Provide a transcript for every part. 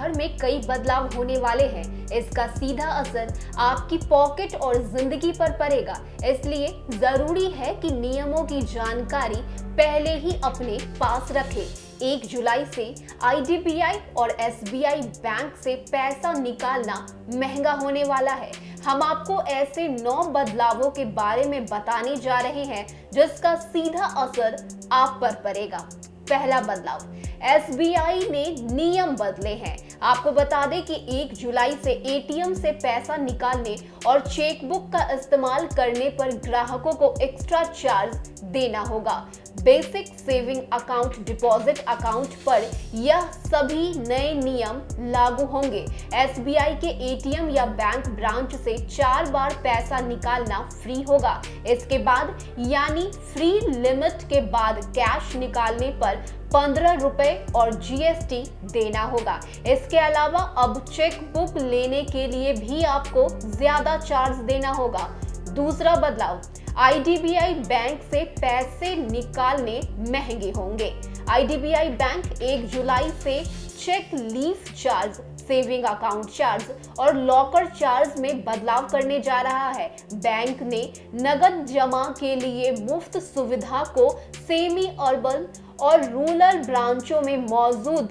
भर में कई बदलाव होने वाले हैं। इसका सीधा असर आपकी पॉकेट और जिंदगी पर पड़ेगा, इसलिए जरूरी है कि नियमों की जानकारी पहले ही अपने पास रखें। 1 जुलाई से IDBI और SBI बैंक से पैसा निकालना महंगा होने वाला है। हम आपको ऐसे 9 बदलावों के बारे में बताने जा रहे हैं जिसका सीधा असर आप पर पड़ेगा। पहला बदलाव, SBI ने नियम बदले हैं। आपको बता दें कि 1 जुलाई से ATM से पैसा निकालने और चेकबुक का इस्तेमाल करने पर ग्राहकों को एक्स्ट्रा चार्ज देना होगा। Basic saving account, deposit account पर यह सभी नए नियम लागू होंगे। SBI के ATM या बैंक ब्रांच से 4 बार पैसा निकालना फ्री होगा। इसके बाद यानी फ्री लिमिट के बाद कैश निकालने पर 15 रुपए और GST देना होगा। इसके अलावा अब चेक बुक लेने के लिए भी आपको ज्यादा चार्ज देना होगा। दूसरा बदलाव, IDBI बैंक से पैसे निकालने महंगे होंगे। IDBI बैंक 1 जुलाई से cheque leaf charge, saving account charge और लॉकर चार्ज में बदलाव करने जा रहा है। बैंक ने नगद जमा के लिए मुफ्त सुविधा को सेमी अर्बन और रूरल ब्रांचों में मौजूद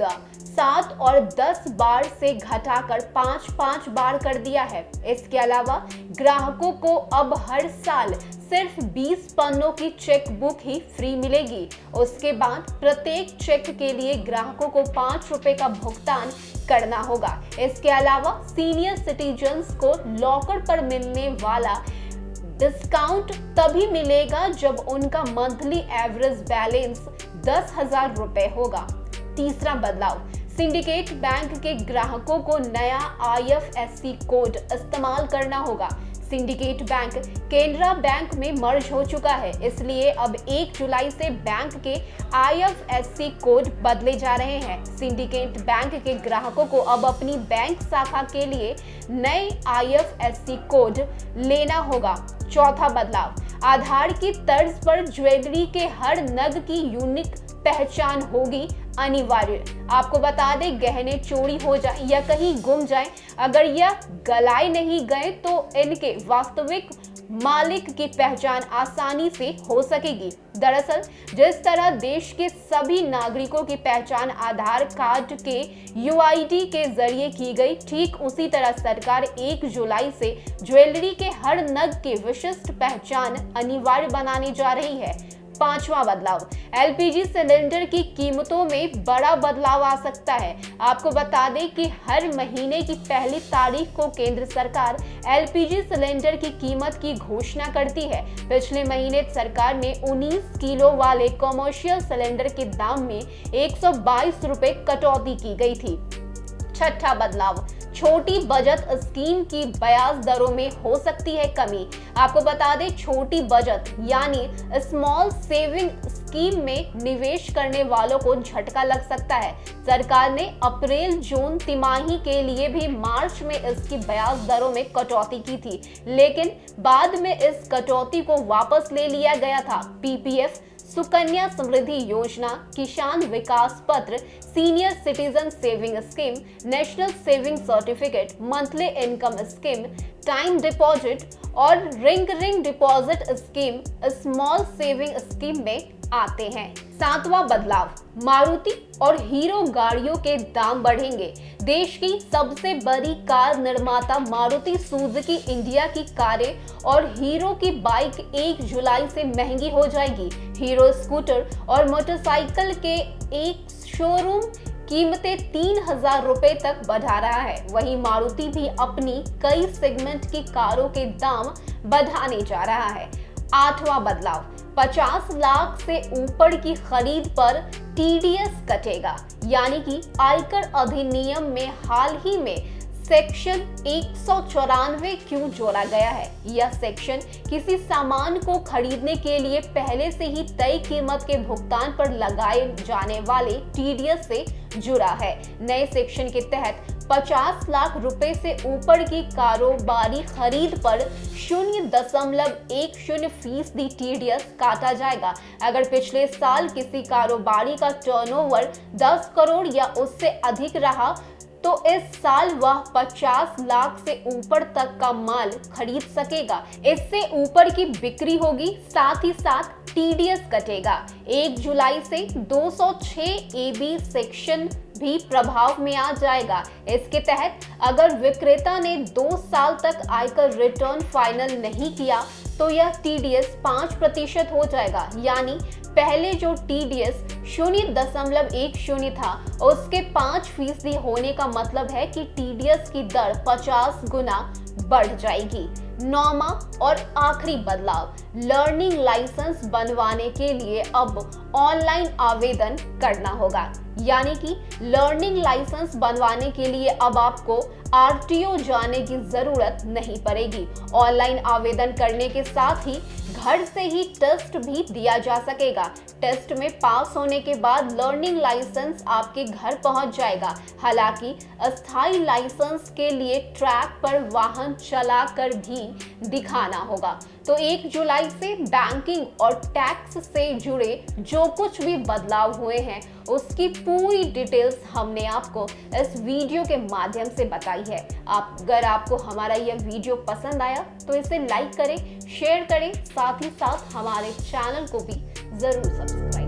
7 और 10 बार से घटाकर 5 बार कर दिया है। इसके अलावा ग्राहकों को अब हर साल सिर्फ 20 पन्नों की चेक बुक ही फ्री मिलेगी। उसके बाद प्रत्येक चेक के लिए ग्राहकों को 5 रुपए का भुगतान करना होगा। इसके अलावा सीनियर सिटीजन्स को लॉकर पर मिलने वाला डिस्काउंट तभी मिलेगा जब उनका मंथली एवरेज बैलेंस 10,000 रुपए होगा। तीसरा बदलाव, सिंडिकेट बैंक के ग्राहकों को नया IFSC कोड इस्तेमाल करना होगा। सिंडिकेट बैंक केनरा बैंक में मर्ज हो चुका है, इसलिए अब 1 जुलाई से बैंक के IFSC कोड बदले जा रहे हैं। सिंडिकेट बैंक के ग्राहकों को अब अपनी बैंक शाखा के लिए नए IFSC कोड लेना होगा। चौथा बदलाव, आधार की तर्ज पर ज्वेलरी के हर नग की यूनिक पहचान होगी अनिवार्य। आपको बता दें, गहने चोरी हो जाए या कहीं गुम जाए, अगर यह गलाए नहीं गए तो इनके वास्तविक मालिक की पहचान आसानी से हो सकेगी। दरअसल जिस तरह देश के सभी नागरिकों की पहचान आधार कार्ड के UID के जरिए की गई, ठीक उसी तरह सरकार 1 जुलाई से ज्वेलरी के हर नग की विशिष्ट पहचान अनिवार्य बनाने जा रही है। पांचवा बदलाव, LPG सिलेंडर की कीमतों में बड़ा बदलाव आ सकता है। आपको बता दें कि हर महीने की पहली तारीख को केंद्र सरकार LPG सिलेंडर की कीमत की घोषणा करती है। पिछले महीने सरकार ने 19 किलो वाले कमर्शियल सिलेंडर के दाम में 122 रुपए कटौती की गई थी। छठा बदलाव, छोटी बचत स्कीम की ब्याज दरों में हो सकती है कमी। आपको बता दें, छोटी बचत यानी स्मॉल सेविंग स्कीम में निवेश करने वालों को झटका लग सकता है। सरकार ने अप्रैल जून तिमाही के लिए भी मार्च में इसकी ब्याज दरों में कटौती की थी, लेकिन बाद में इस कटौती को वापस ले लिया गया था। PPF, सुकन्या समृद्धि योजना, Kisan Vikas Patra, senior citizen saving scheme, national saving certificate, monthly income scheme, time deposit और ring deposit scheme small saving scheme में आते हैं। सातवां बदलाव, मारुति और हीरो गाड़ियों के दाम बढ़ेंगे। देश की सबसे बड़ी कार निर्माता मारुति सुजुकी इंडिया की कारें और हीरो की बाइक 1 जुलाई से महंगी हो जाएगी। हीरो स्कूटर और मोटरसाइकिल के एक शोरूम कीमतें 3,000 रुपए तक बढ़ा रहा है। वहीं मारुति भी अपनी कई सेगमेंट की कारों के दाम बढ़ाने जा रहा है। आठवां बदलाव, 50 लाख से ऊपर की खरीद पर TDS कटेगा, यानी कि आयकर अधिनियम में हाल ही में सेक्शन 194 क्यों जोड़ा गया है। यह सेक्शन किसी सामान को खरीदने के लिए पहले से ही तय कीमत के भुगतान पर लगाए जाने वाले TDS से जुड़ा है। नए सेक्शन के तहत 50 लाख रुपए से ऊपर की कारोबारी खरीद पर 0.10% TDS काटा जाएगा। अगर पिछले साल किसी कारोबारी का टर्नओवर 10 करोड़ या उससे अधिक रहा तो इस साल वह 50 लाख से ऊपर तक का माल खरीद सकेगा। इससे ऊपर की बिक्री होगी, साथ ही साथ टीडीएस कटेगा। 1 जुलाई से 206 AB सेक्शन भी प्रभाव में आ जाएगा। इसके तहत अगर विक्रेता ने 2 साल तक आयकर रिटर्न फाइनल नहीं किया तो यह टीडीएस 5% हो जाएगा। यानी पहले जो टीडीएस 0.10 था उसके 5% होने का मतलब है कि टीडीएस की दर 50 गुना बढ़ जाएगी। 9वां और आखिरी बदलाव, लर्निंग लाइसेंस बनवाने के लिए अब ऑनलाइन आवेदन करना होगा। यानी कि लर्निंग लाइसेंस बनवाने के लिए अब आपको आरटीओ जाने की जरूरत नहीं पड़ेगी। ऑनलाइन आवेदन करने के साथ ही घर से ही टेस्ट भी दिया जा सकेगा। टेस्ट में पास होने के बाद लर्निंग लाइसेंस आपके घर पहुंच जाएगा। हालांकि अस्थायी लाइसेंस के लिए ट्रैक पर वाहन चलाकर भी दिखाना होगा। तो 1 जुलाई से बैंकिंग और टैक्स से जुड़े जो कुछ भी बदलाव हुए हैं उसकी पूरी डिटेल्स हमने आपको इस वीडियो के माध्यम से बताई है। अगर आपको हमारा यह वीडियो पसंद आया तो इसे लाइक करें, शेयर करें, साथ ही साथ हमारे चैनल को भी जरूर सब्सक्राइब